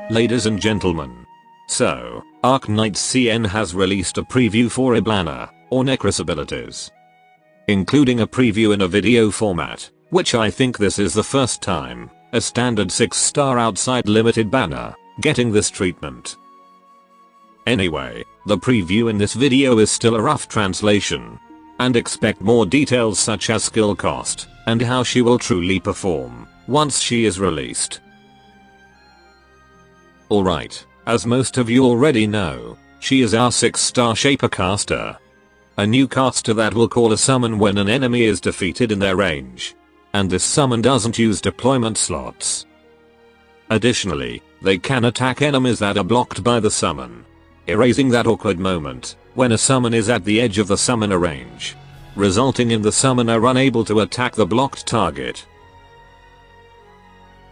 Ladies and gentlemen. So, Arknights CN has released a preview for Eblana, or Necrass abilities. Including a preview in a video format, which I think this is the first time a standard 6-star outside limited banner getting this treatment. Anyway, the preview in this video is still a rough translation. And expect more details such as skill cost, and how she will truly perform once she is released. Alright, as most of you already know, she is our 6-star Shaper caster. A new caster that will call a summon when an enemy is defeated in their range. And this summon doesn't use deployment slots. Additionally, they can attack enemies that are blocked by the summon, erasing that awkward moment when a summon is at the edge of the summoner range, resulting in the summoner unable to attack the blocked target.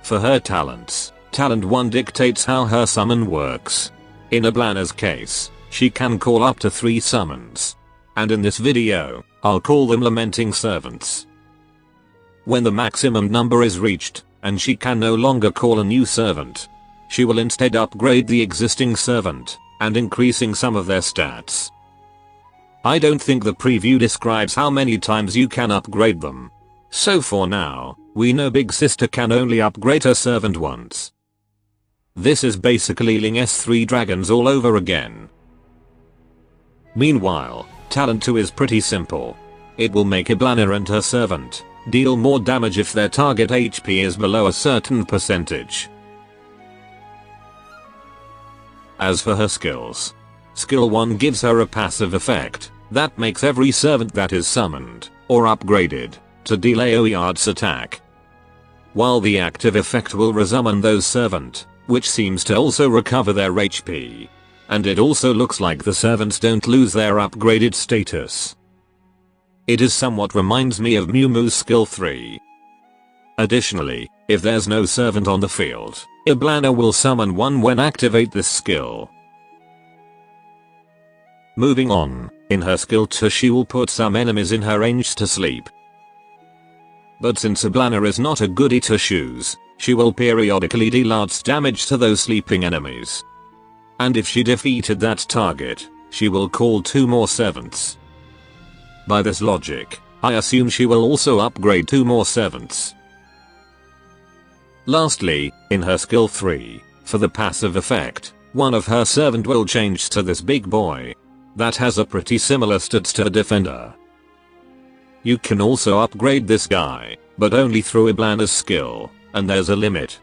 For her talents, Talent 1 dictates how her summon works. In Eblana's case, she can call up to 3 summons. And in this video, I'll call them Lamenting Servants. When the maximum number is reached, and she can no longer call a new servant, she will instead upgrade the existing servant, and increasing some of their stats. I don't think the preview describes how many times you can upgrade them. So for now, we know Big Sister can only upgrade her servant once. This is basically Ling S3 Dragons all over again. Meanwhile, Talent 2 is pretty simple. It will make Eblana and her servant deal more damage if their target HP is below a certain percentage. As for her skills, Skill 1 gives her a passive effect that makes every servant that is summoned or upgraded to deal AoE arts attack. While the active effect will resummon those servant, which seems to also recover their HP. And it also looks like the servants don't lose their upgraded status. It is somewhat reminds me of Mew Mew's skill 3. Additionally, if there's no servant on the field, Eblana will summon one when activate this skill. Moving on, in her skill 2 she will put some enemies in her range to sleep. But since Eblana is not a goody two shoes, she will periodically deal arts damage to those sleeping enemies. And if she defeated that target, she will call 2 more servants. By this logic, I assume she will also upgrade 2 more servants. Lastly, in her skill 3, for the passive effect, one of her servant will change to this big boy that has a pretty similar stats to a defender. You can also upgrade this guy, but only through Eblana's skill, and there's a limit.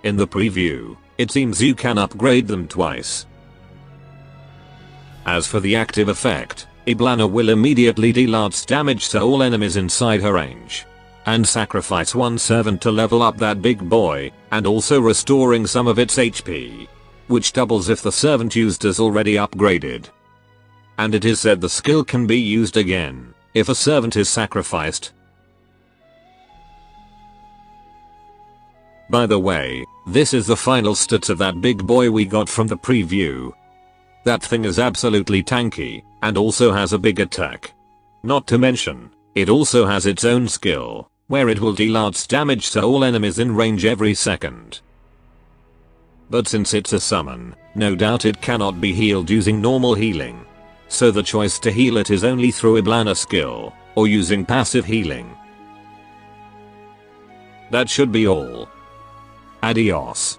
In the preview, it seems you can upgrade them twice. As for the active effect, Eblana will immediately deal arts damage to all enemies inside her range. And sacrifice one servant to level up that big boy, and also restoring some of its HP. Which doubles if the servant used is already upgraded. And it is said the skill can be used again, if a servant is sacrificed. By the way, this is the final stats of that big boy we got from the preview. That thing is absolutely tanky, and also has a big attack. Not to mention, it also has its own skill, where it will deal arts damage to all enemies in range every second. But since it's a summon, no doubt it cannot be healed using normal healing. So the choice to heal it is only through Eblana's skill, or using passive healing. That should be all. Adios.